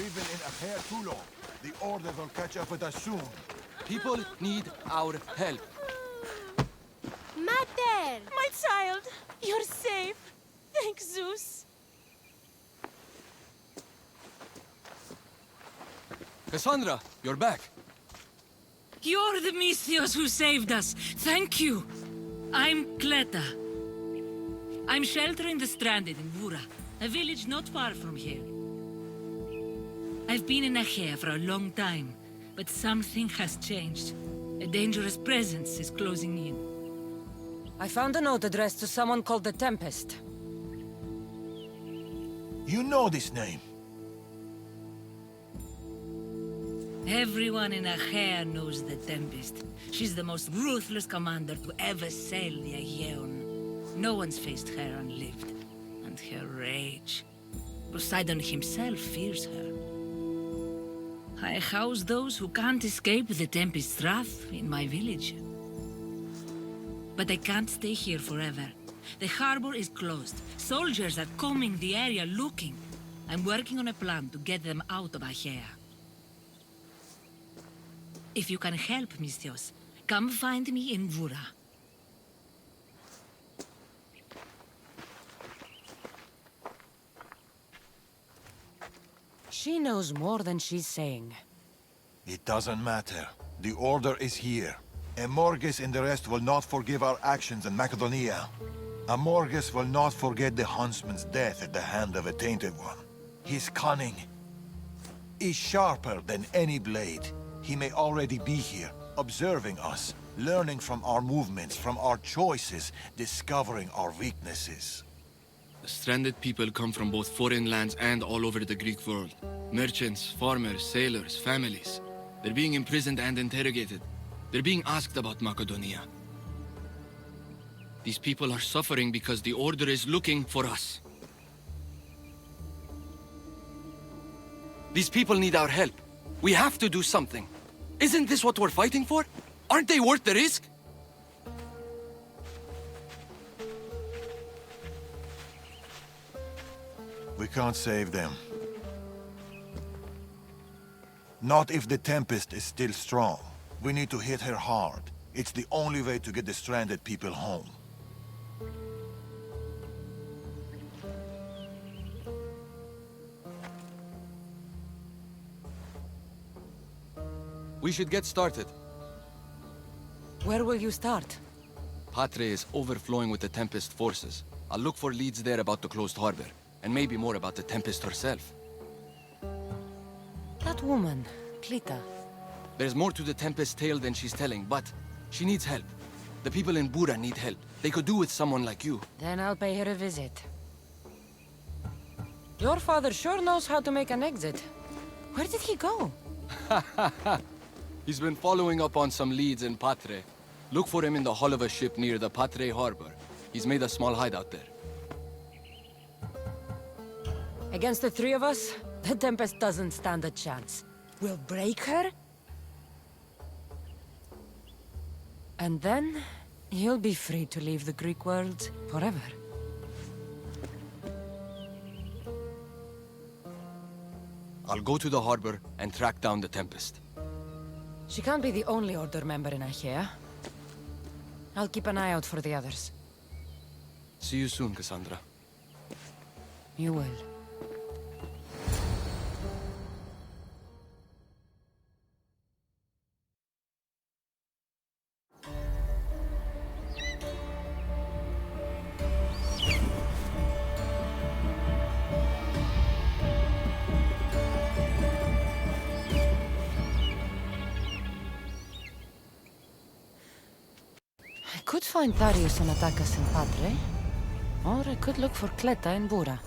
We've been in a hair too long. The Order will catch up with us soon. People need our help. Mater! My child! You're safe! Thank Zeus! Cassandra, you're back. You're the Misthios who saved us. Thank you. I'm Cleta. I'm sheltering the stranded in Vura, a village not far from here. I've been in Achaea for a long time, but something has changed. A dangerous presence is closing in. I found a note addressed to someone called the Tempest. You know this name. Everyone in Achaea knows the Tempest. She's the most ruthless commander to ever sail the Aegean. No one's faced her unlived. And her rage. Poseidon himself fears her. I house those who can't escape the Tempest's wrath in my village. But I can't stay here forever. The harbor is closed. Soldiers are combing the area looking. I'm working on a plan to get them out of Achaea. If you can help, Misthios, come find me in Vura. She knows more than she's saying. It doesn't matter. The Order is here. Amorges and the rest will not forgive our actions in Macedonia. Amorges will not forget the huntsman's death at the hand of a tainted one. His cunning is sharper than any blade. He may already be here, observing us, learning from our movements, from our choices, discovering our weaknesses. The stranded people come from both foreign lands and all over the Greek world. Merchants, farmers, sailors, families. They're being imprisoned and interrogated. They're being asked about Macedonia. These people are suffering because the Order is looking for us. These people need our help. We have to do something. Isn't this what we're fighting for? Aren't they worth the risk? We can't save them. Not if the Tempest is still strong. We need to hit her hard. It's the only way to get the stranded people home. We should get started. Where will you start? Patre is overflowing with the Tempest forces. I'll look for leads there about the closed harbor, and maybe more about the Tempest herself. That woman, Cleta. There's more to the Tempest tale than she's telling, but she needs help. The people in Bura need help. They could do with someone like you. Then I'll pay her a visit. Your father sure knows how to make an exit. Where did he go? He's been following up on some leads in Patre. Look for him in the hull of a ship near the Patre harbor. He's made a small hideout there. Against the three of us, the Tempest doesn't stand a chance. We'll break her, and then you'll be free to leave the Greek world forever. I'll go to the harbor and track down the Tempest. She can't be the only Order member in Achaea. I'll keep an eye out for the others. See you soon, Cassandra. You will. I could find Darius and attack us in Patre, or I could look for Cleta in Bura.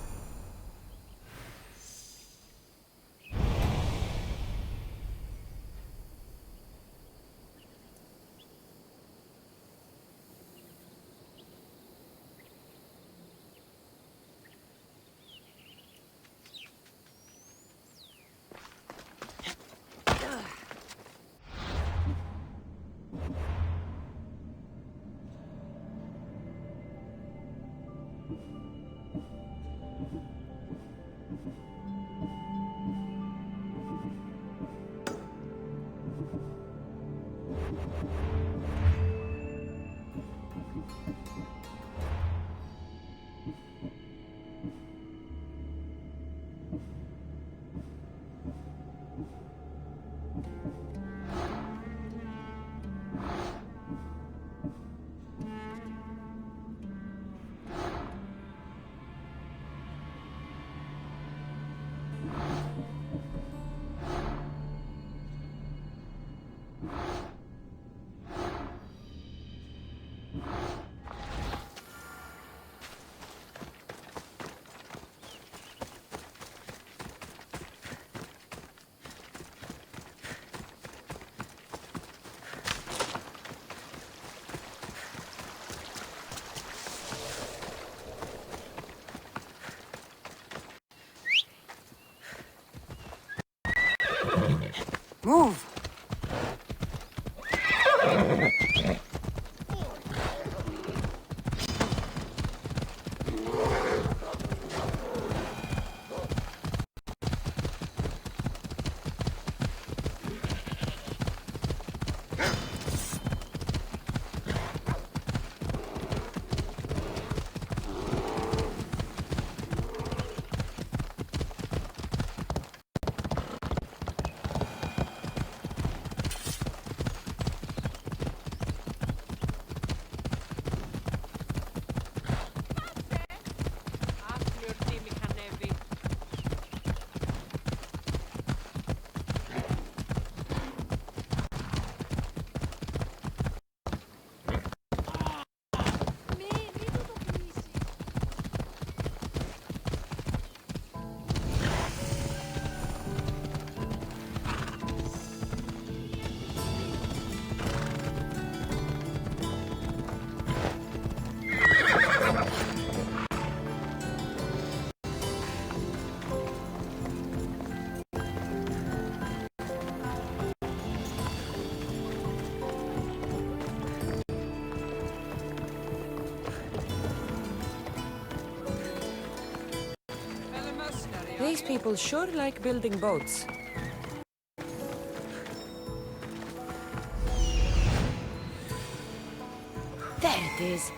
Move! These people sure like building boats. There it is.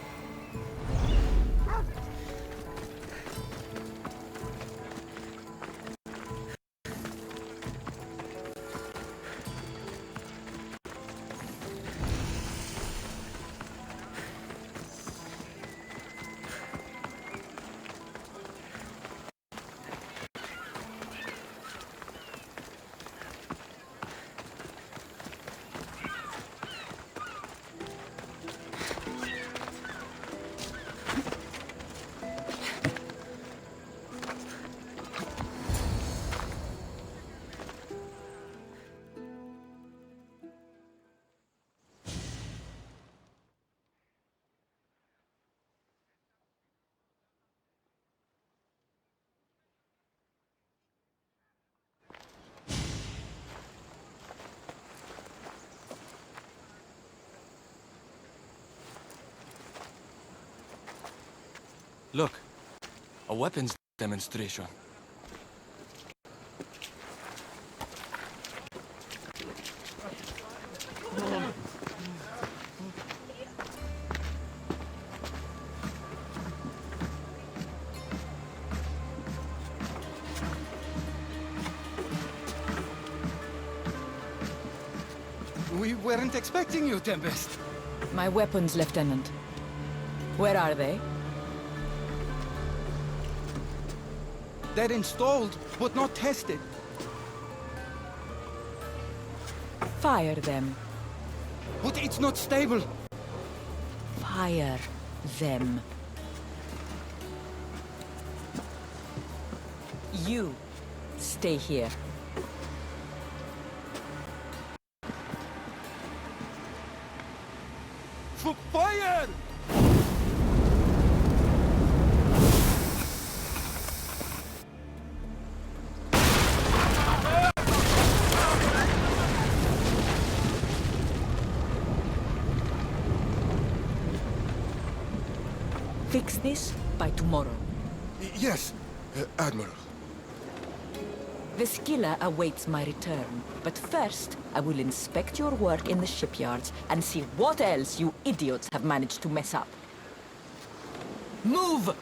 Look, a weapons demonstration. We weren't expecting you, Tempest. My weapons, Lieutenant. Where are they? They're installed, but not tested. Fire them. But it's not stable. Fire them. You stay here. Fire! Fix this by tomorrow. Yes, Admiral. The skiller awaits my return. But first, I will inspect your work in the shipyards and see what else you idiots have managed to mess up. Move!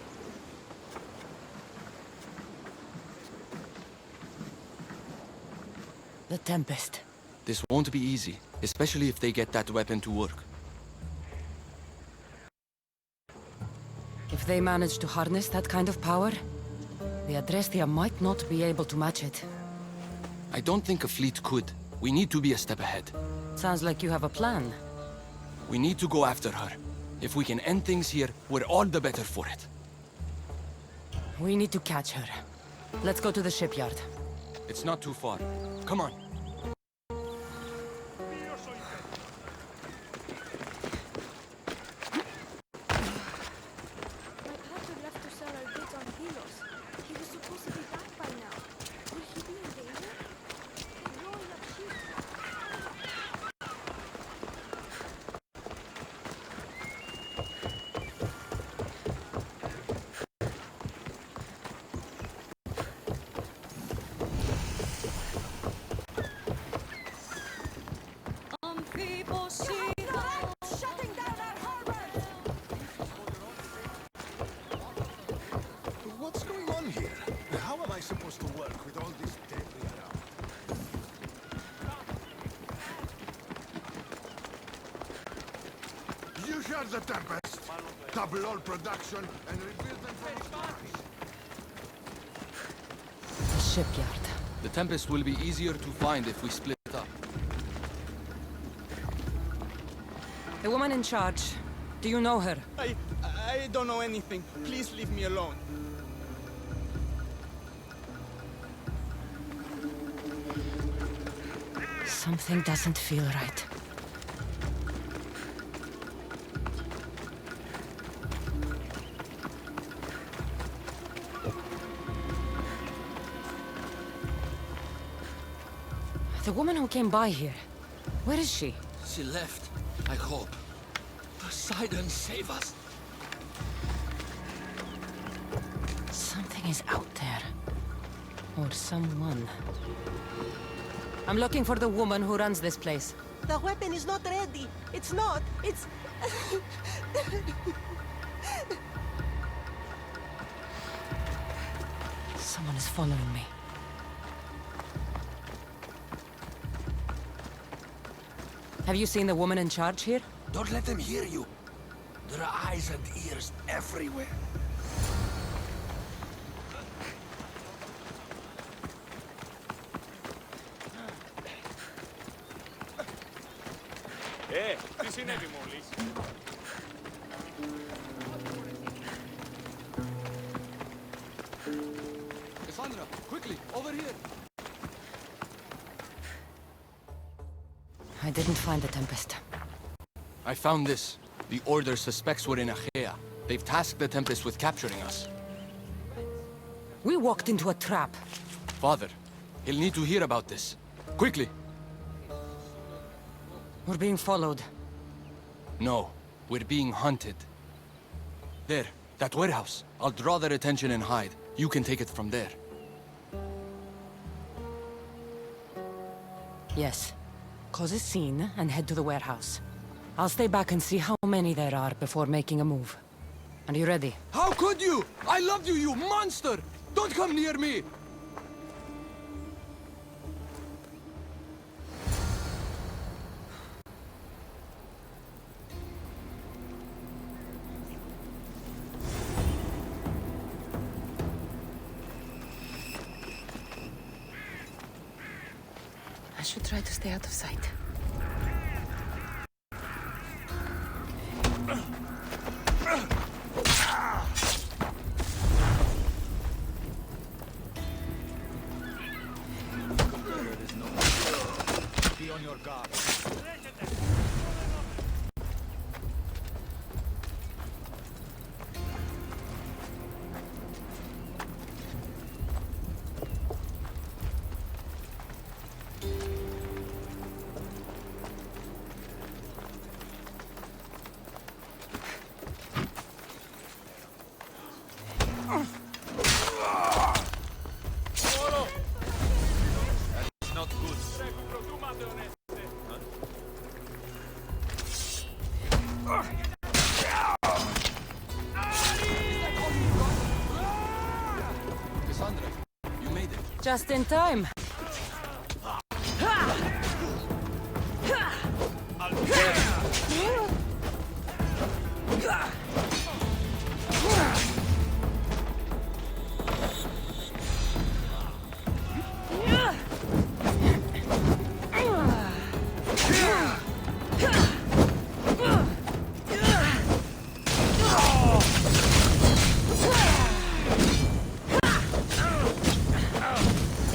The Tempest. This won't be easy, especially if they get that weapon to work. If they manage to harness that kind of power, the Adrestia might not be able to match it. I don't think a fleet could. We need to be a step ahead. Sounds like you have a plan. We need to go after her. If we can end things here, we're all the better for it. We need to catch her. Let's go to the shipyard. It's not too far. Come on. My pater left to sell our goods on Delos. He was supposed to be back by now. Will he be in danger? No enough sheep. are the Tempest. Double all production and rebuild them from scratch. The shipyard. The Tempest will be easier to find if we split up. The woman in charge. Do you know her? I don't know anything. Please leave me alone. Something doesn't feel right. The woman who came by here, where is she? She left, I hope. Poseidon, save us! Something is out there. Or someone. I'm looking for the woman who runs this place. The weapon is not ready. It's not. It's... Someone is following me. Have you seen the woman in charge here? Don't let them hear you. There are eyes and ears everywhere. Τι συνέβη μόλις? Cassandra, quickly, over here! I didn't find the Tempest. I found this. The Order suspects we're in Achaea. They've tasked the Tempest with capturing us. We walked into a trap. Father, he'll need to hear about this. Quickly! We're being followed. No, we're being hunted. There, that warehouse. I'll draw their attention and hide. You can take it from there. Yes. Cause a scene and head to the warehouse. I'll stay back and see how many there are before making a move. Are you ready? How could you? I loved you, you monster! Don't come near me! I should try to stay out of sight. Be on your guard. Cassandra, you made it. Just in time.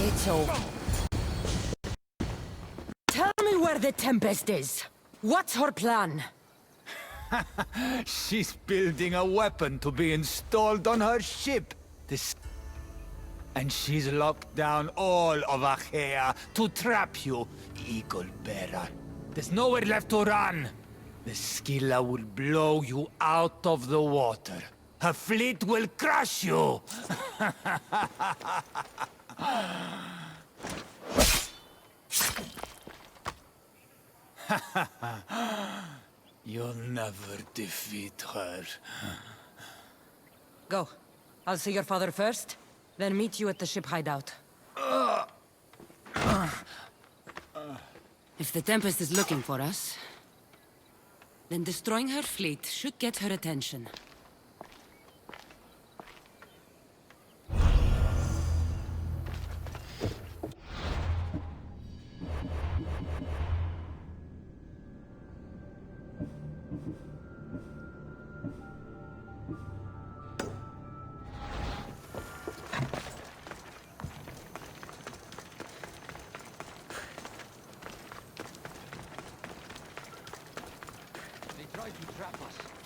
It's over. Tell me where the Tempest is. What's her plan? She's building a weapon to be installed on her ship. And she's locked down all of Achaea to trap you, Eagle Bearer. There's nowhere left to run. The Scylla will blow you out of the water. Her fleet will crush you. You'll never defeat her. Go. I'll see your father first, then meet you at the ship hideout. If the Tempest is looking for us, Then destroying her fleet should get her attention.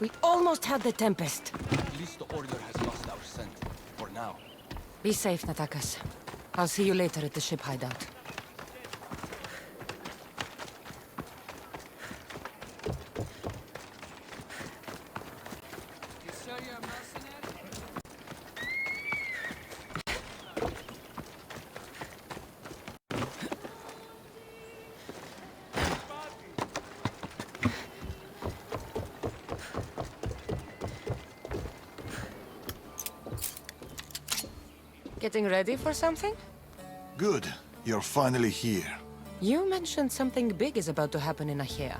We almost had the Tempest. At least the Order has lost our scent. For now. Be safe, Natakas. I'll see you later at the ship hideout. Getting ready for something? Good. You're finally here. You mentioned something big is about to happen in Achaea.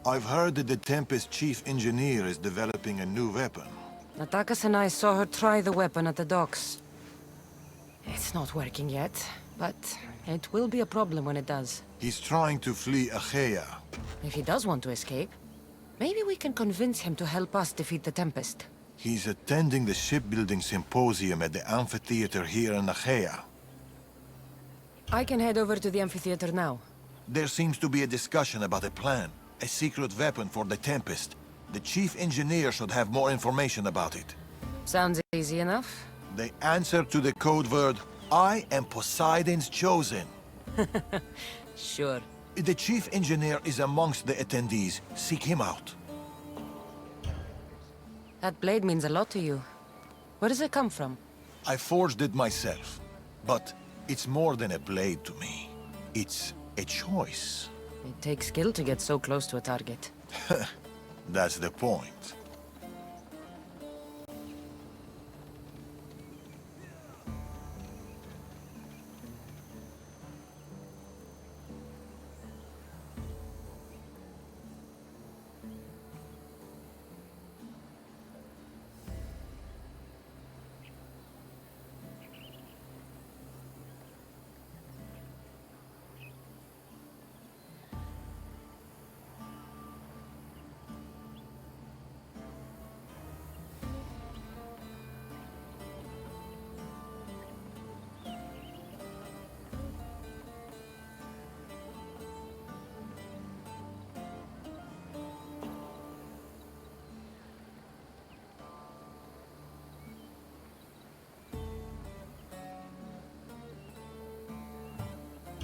I've heard that the Tempest chief engineer is developing a new weapon. Natakas and I saw her try the weapon at the docks. It's not working yet, but it will be a problem when it does. He's trying to flee Achaea. If he does want to escape, maybe we can convince him to help us defeat the Tempest. He's attending the shipbuilding symposium at the amphitheater here in Achaea. I can head over to the amphitheater now. There seems to be a discussion about a plan. A secret weapon for the Tempest. The chief engineer should have more information about it. Sounds easy enough. The answer to the code word, I am Poseidon's chosen. Sure. The chief engineer is amongst the attendees. Seek him out. That blade means a lot to you. Where does it come from? I forged it myself. But it's more than a blade to me. It's a choice. It takes skill to get so close to a target. That's the point.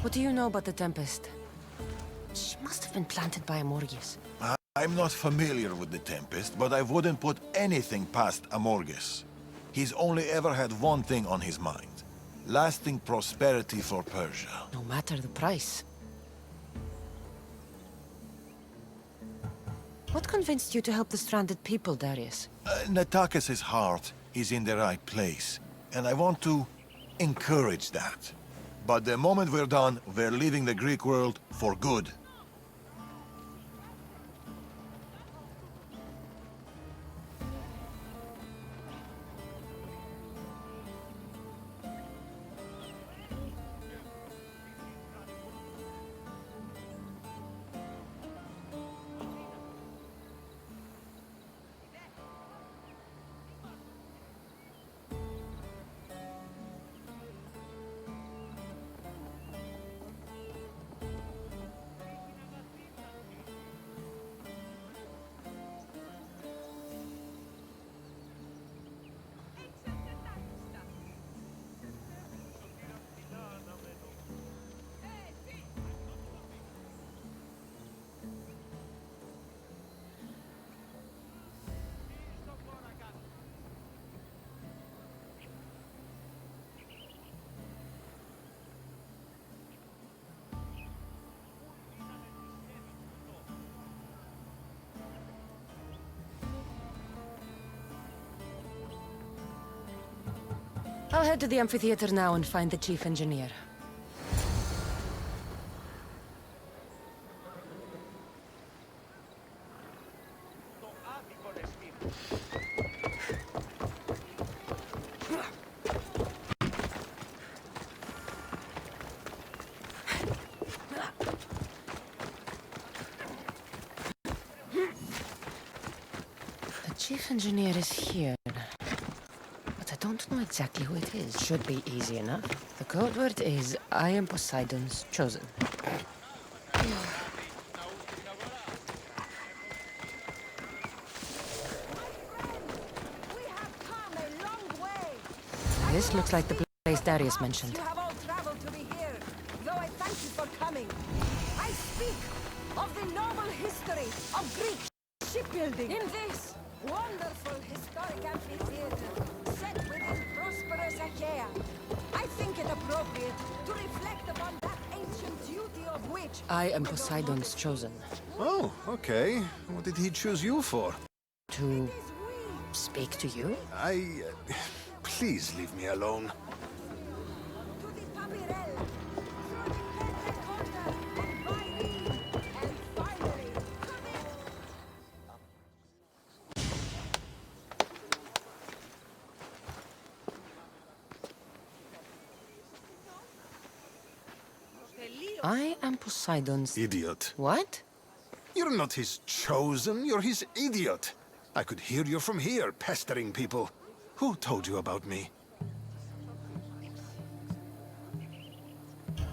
What do you know about the Tempest? She must have been planted by Amorges. I'm not familiar with the Tempest, but I wouldn't put anything past Amorges. He's only ever had one thing on his mind. Lasting prosperity for Persia. No matter the price. What convinced you to help the stranded people, Darius? Natakis' heart is in the right place, and I want to encourage that. But the moment we're done, we're leaving the Greek world for good. I'll head to the amphitheater now and find the chief engineer. chief engineer is here. But I don't know exactly who it is. Should be easy enough. The code word is, I am Poseidon's chosen. This looks like the place Darius mentioned. You have all traveled to be here, though I thank you for coming. I speak of the noble history of Greek shipbuilding in this wonderful historic amphitheater set within prosperous Achaea. I think it appropriate to reflect upon that ancient duty of which I am Poseidon's chosen. Oh, okay. What did he choose you for? To speak to you? Please leave me alone. I am Poseidon's... Idiot. What? You're not his chosen, you're his idiot. I could hear you from here, pestering people. Who told you about me?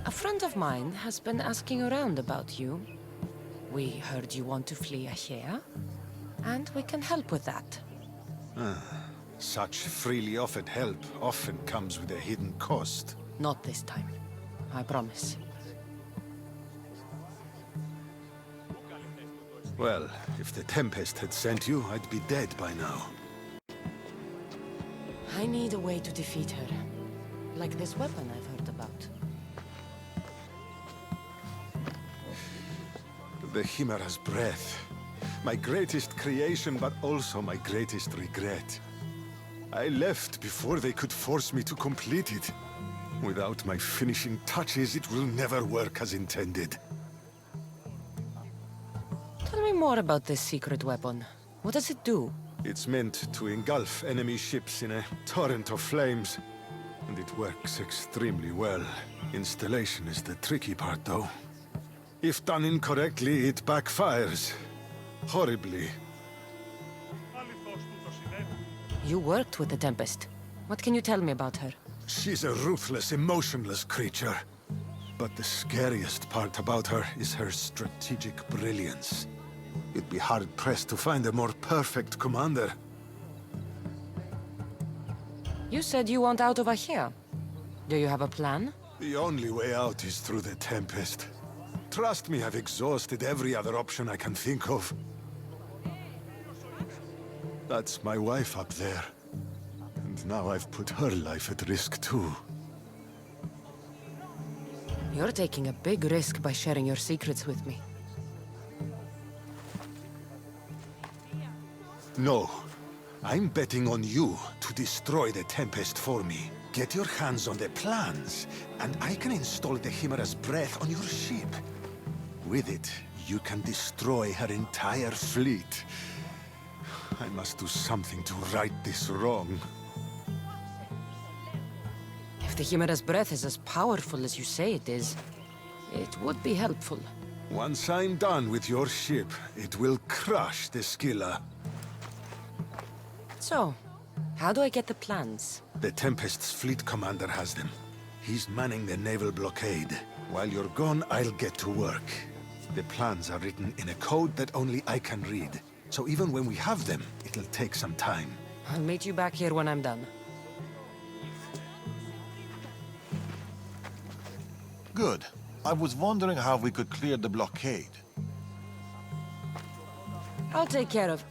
A friend of mine has been asking around about you. We heard you want to flee Achaea, and we can help with that. Such freely offered help often comes with a hidden cost. Not this time. I promise. Well, if the Tempest had sent you, I'd be dead by now. I need a way to defeat her. Like this weapon I've heard about. The Chimera's breath. My greatest creation, but also my greatest regret. I left before they could force me to complete it. Without my finishing touches, it will never work as intended. Tell me more about this secret weapon. What does it do? It's meant to engulf enemy ships in a torrent of flames. And it works extremely well. Installation is the tricky part, though. If done incorrectly, it backfires. Horribly. You worked with the Tempest. What can you tell me about her? She's a ruthless, emotionless creature. But the scariest part about her is her strategic brilliance. You'd be hard-pressed to find a more perfect commander. You said you want out of Achaea. Do you have a plan? The only way out is through the Tempest. Trust me, I've exhausted every other option I can think of. That's my wife up there. And now I've put her life at risk too. You're taking a big risk by sharing your secrets with me. No. I'm betting on you to destroy the Tempest for me. Get your hands on the plans, and I can install the Chimera's breath on your ship. With it, you can destroy her entire fleet. I must do something to right this wrong. If the Chimera's breath is as powerful as you say it is, it would be helpful. Once I'm done with your ship, it will crush the Scylla. So, how do I get the plans? The Tempest's fleet commander has them. He's manning the naval blockade. While you're gone, I'll get to work. The plans are written in a code that only I can read. So even when we have them, it'll take some time. I'll meet you back here when I'm done. Good. I was wondering how we could clear the blockade. I'll take care of...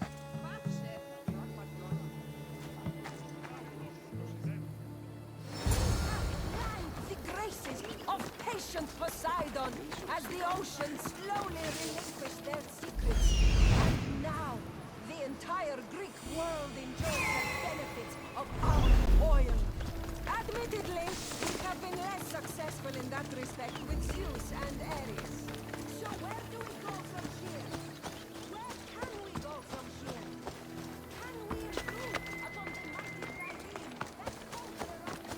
The graces of patient Poseidon as the oceans slowly relinquish their secrets. And now, the entire Greek world enjoys the benefits of our oil. Admittedly, we have been less successful in that respect with Zeus and Ares. So where do we go from here? Where can we go from here? Can we improve upon the mighty Darim, that conqueror of the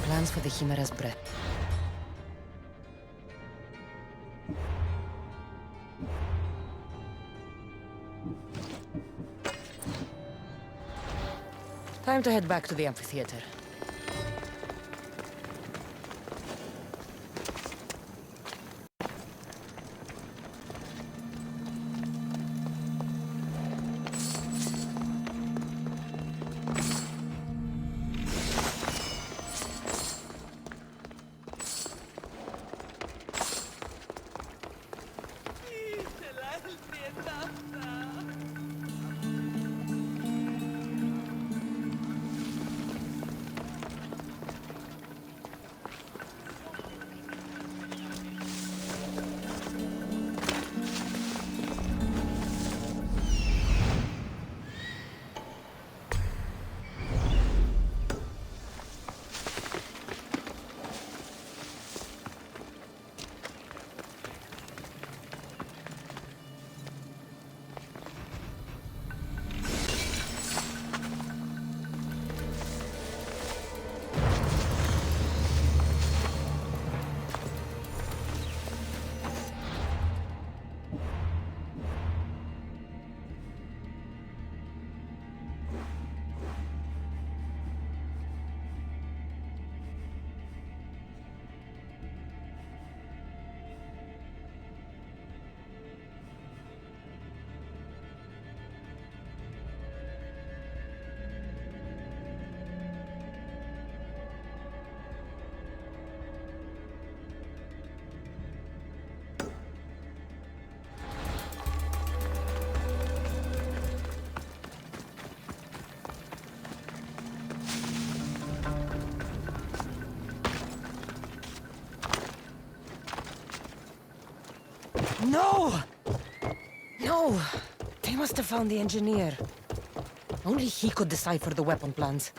Plans for the Chimera's breath. Time to head back to the amphitheater. No! No! They must have found the engineer. Only he could decipher the weapon plans.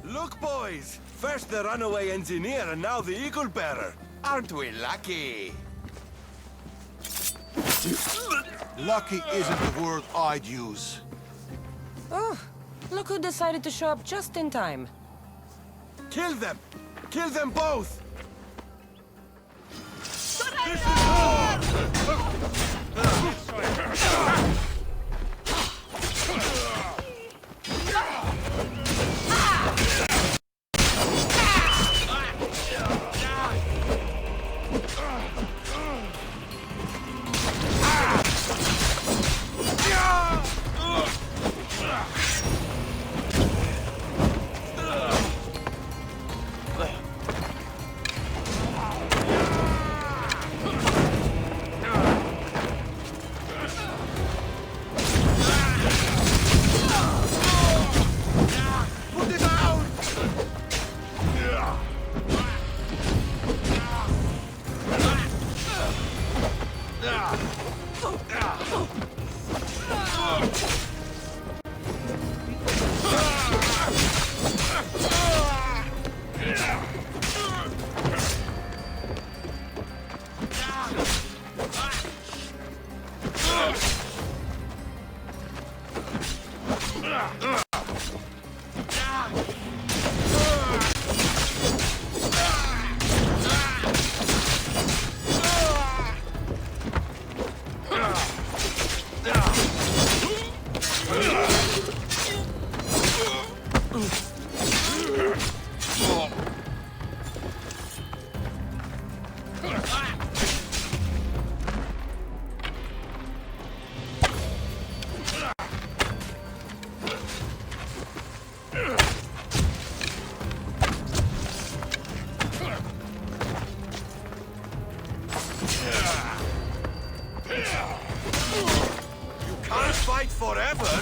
Look, boys! First the runaway engineer and now the eagle bearer. Aren't we lucky? Lucky isn't the word I'd use. Oh, look who decided to show up just in time. Kill them! Kill them both! Forever?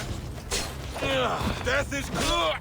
Death is cruel!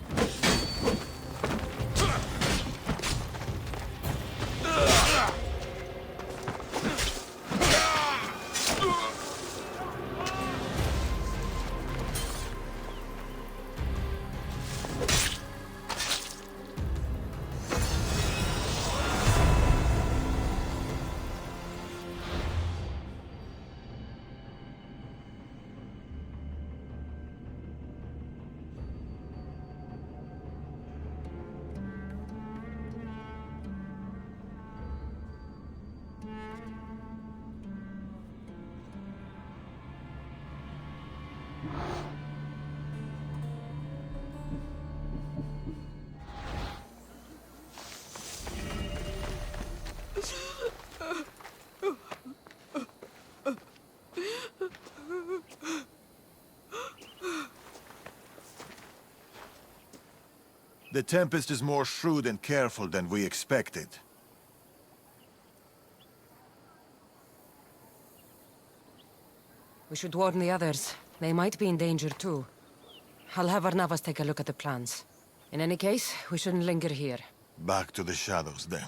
The Tempest is more shrewd and careful than we expected. We should warn the others. They might be in danger too. I'll have Arnavas take a look at the plans. In any case, we shouldn't linger here. Back to the shadows, then.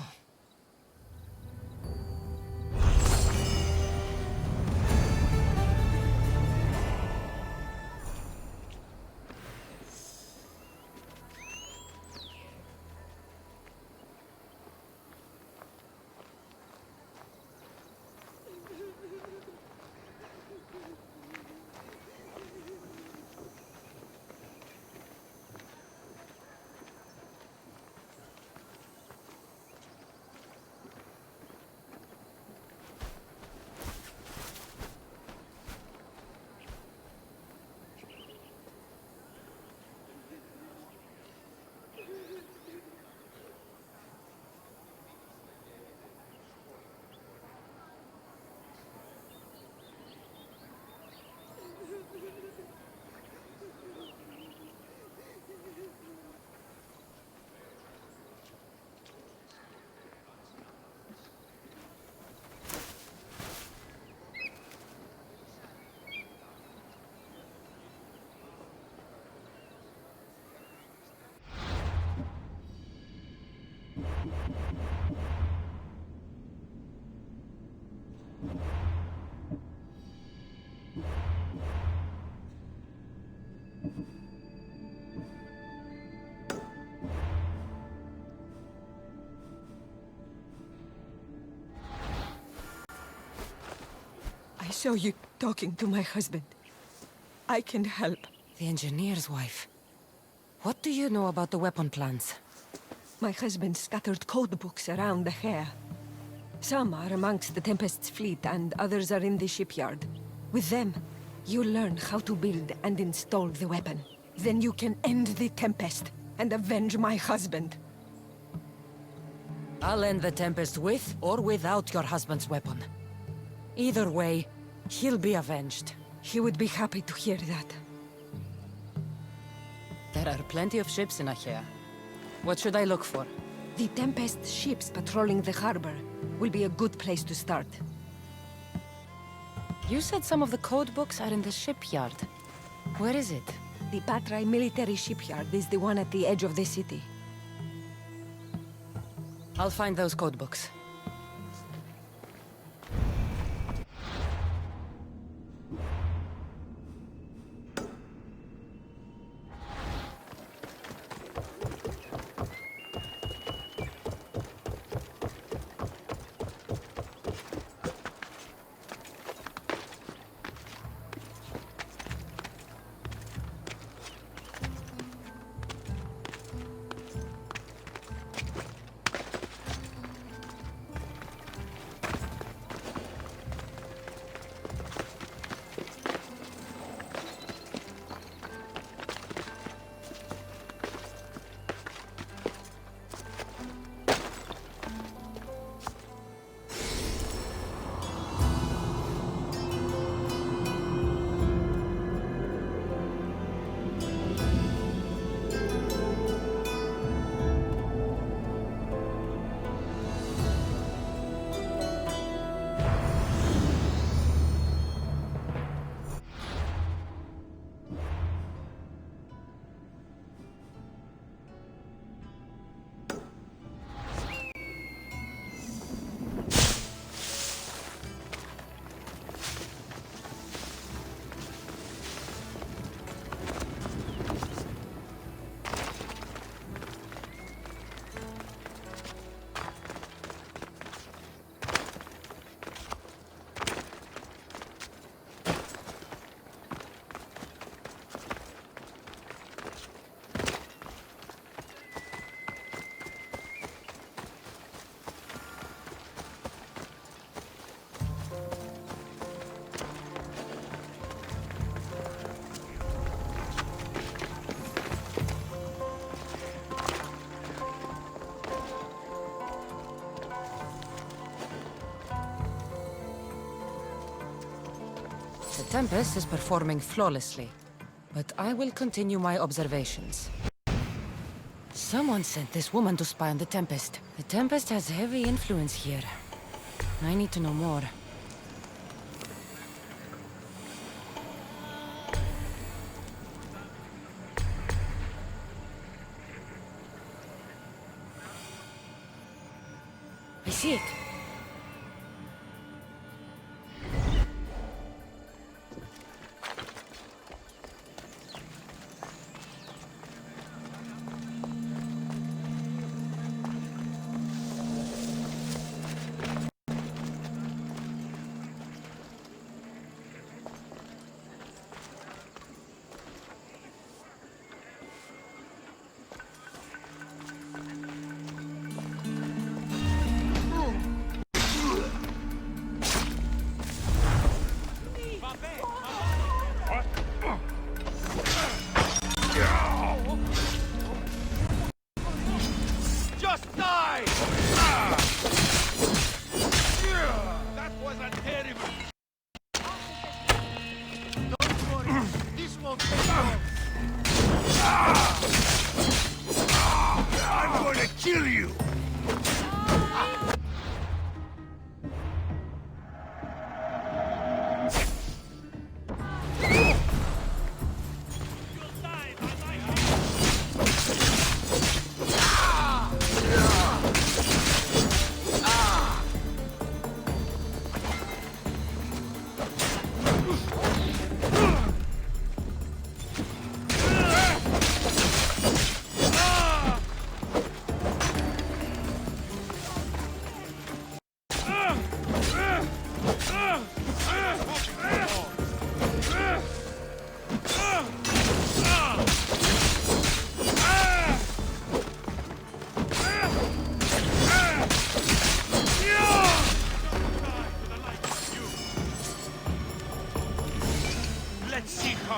I saw you talking to my husband. I can help. The engineer's wife. What do you know about the weapon plans? My husband scattered code books around the hair. Some are amongst the Tempest's fleet, and others are in the shipyard. With them, you learn how to build and install the weapon. Then you can end the Tempest and avenge my husband. I'll end the Tempest with or without your husband's weapon. Either way, he'll be avenged. He would be happy to hear that. There are plenty of ships in Achaea. What should I look for? The Tempest ships patrolling the harbor will be a good place to start. You said some of the code books are in the shipyard. Where is it? The Patrai military shipyard is the one at the edge of the city. I'll find those code books. The Tempest is performing flawlessly, but I will continue my observations. Someone sent this woman to spy on the Tempest. The Tempest has heavy influence here. I need to know more. I see it.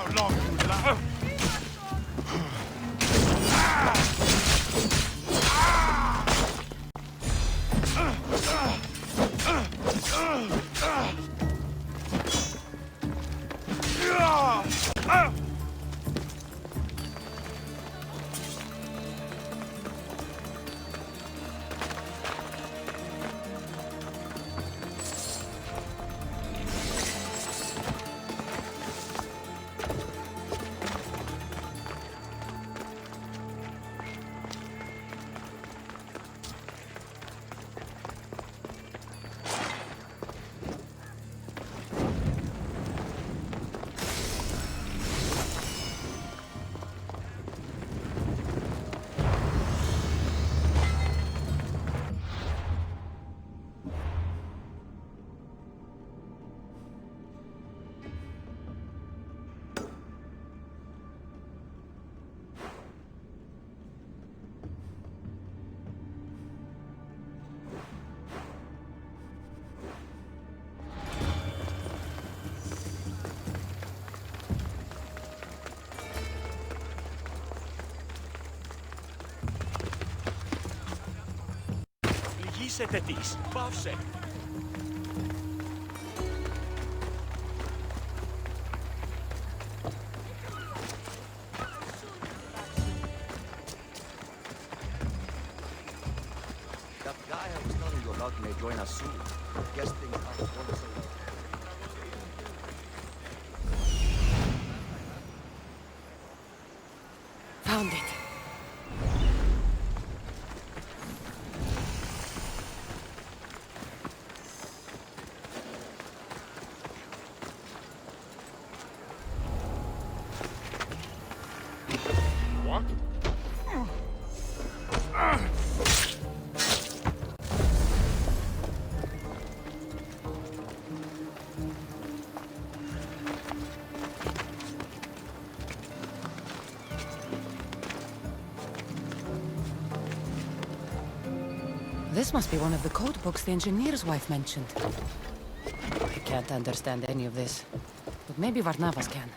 How long you last? Λυγίσετε της. Πάυσε. That guy I was telling you about may join us soon. Guess things aren't going so well. Found it. What? This must be one of the code books the engineer's wife mentioned. I can't understand any of this, but maybe Varnavas can.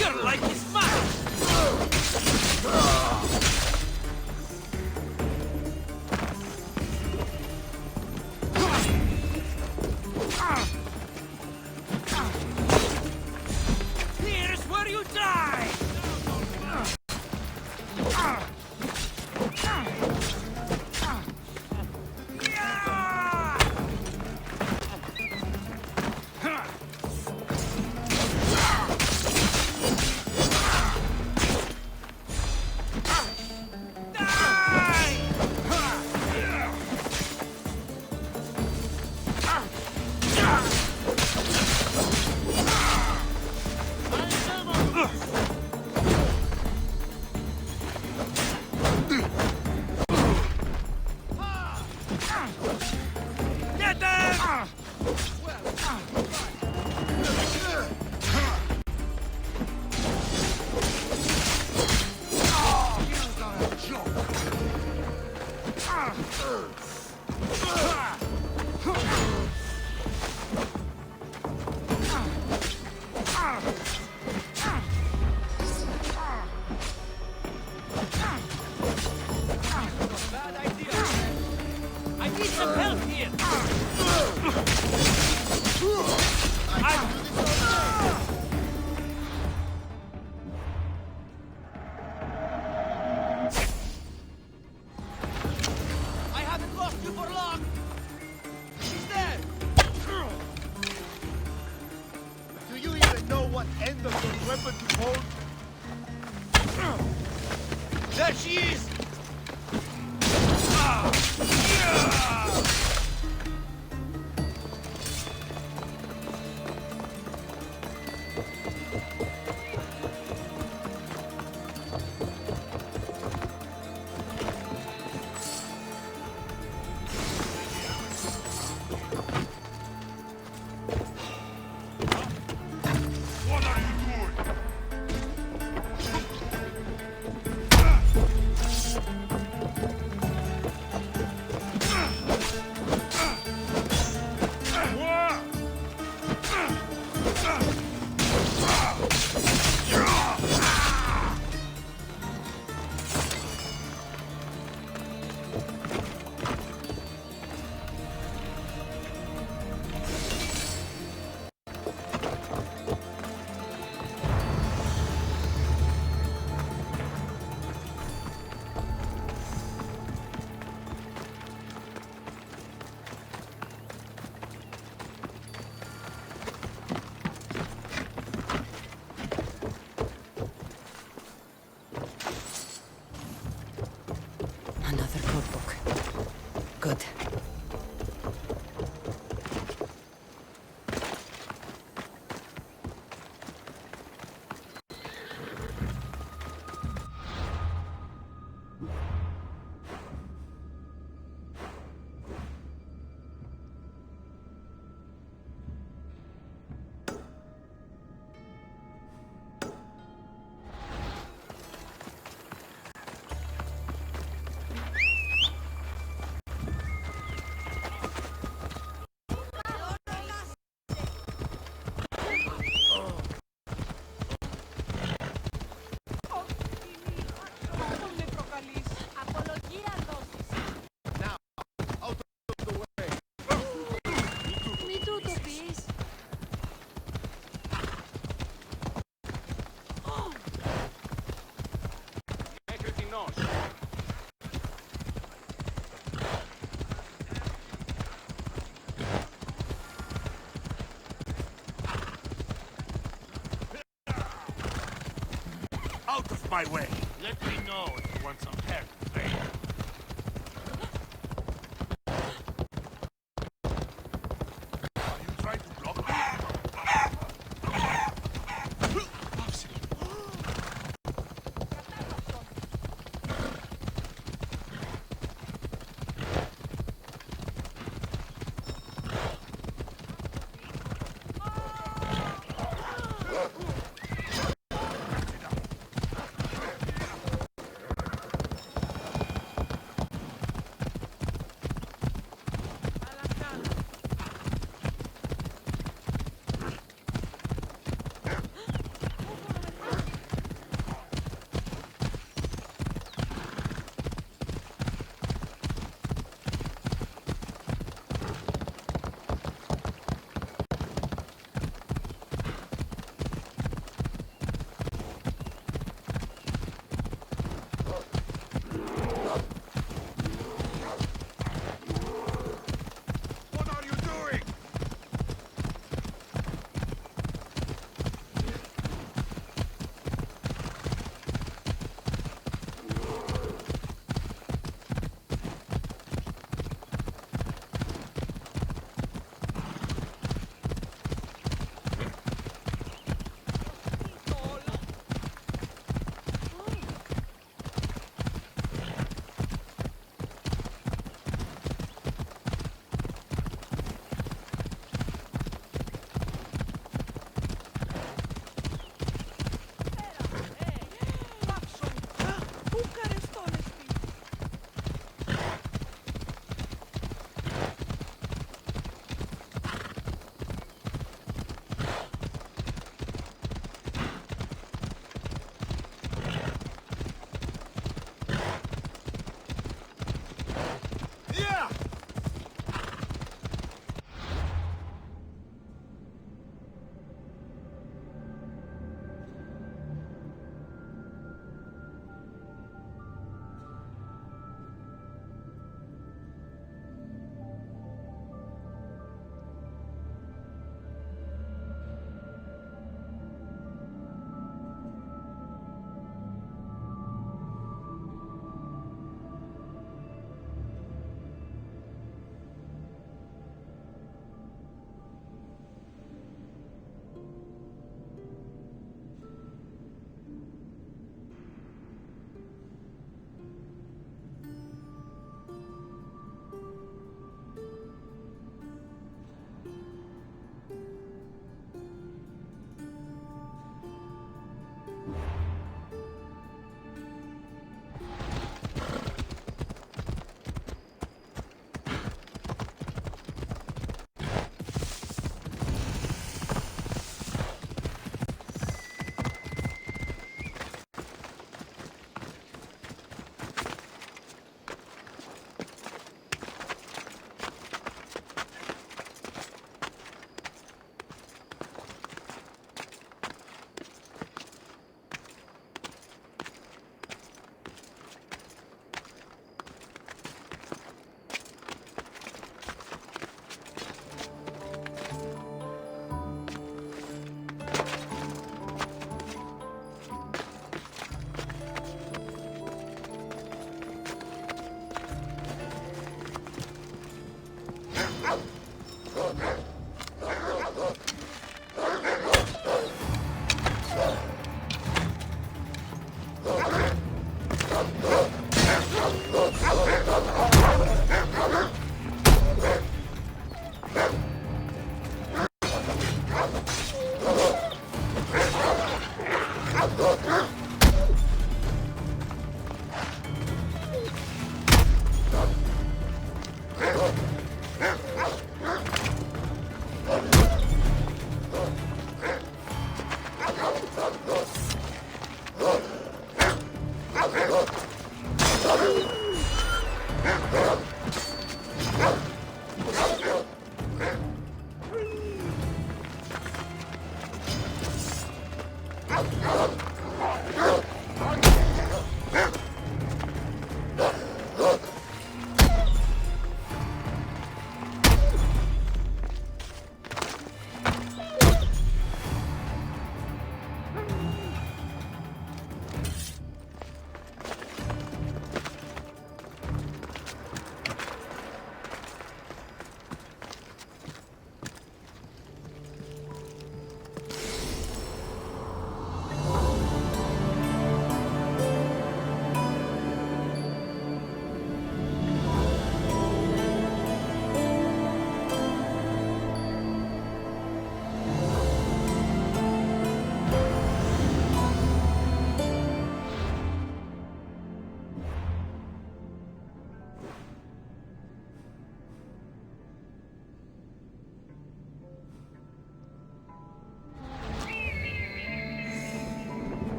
Your life is mine! Here's where you die! what end of your weapon to hold? There she is! Another codebook. Good. Out of my way! Let me know if you want some help, Vader. Are you trying to block me?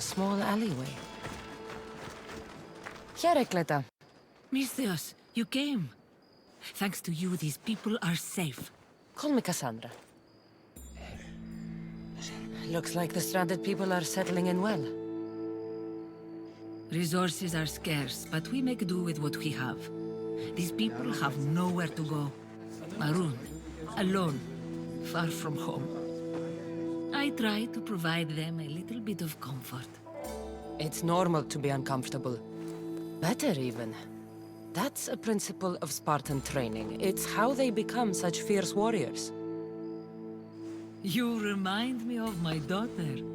Small alleyway. Herekleta. Misthios, you came. Thanks to you, these people are safe. Call me Cassandra. Looks like the stranded people are settling in well. Resources are scarce, but we make do with what we have. These people have nowhere to go. Marooned, alone, far from home. I try to provide them a little bit of comfort. It's normal to be uncomfortable. Better even. That's a principle of Spartan training. It's how they become such fierce warriors. You remind me of my daughter.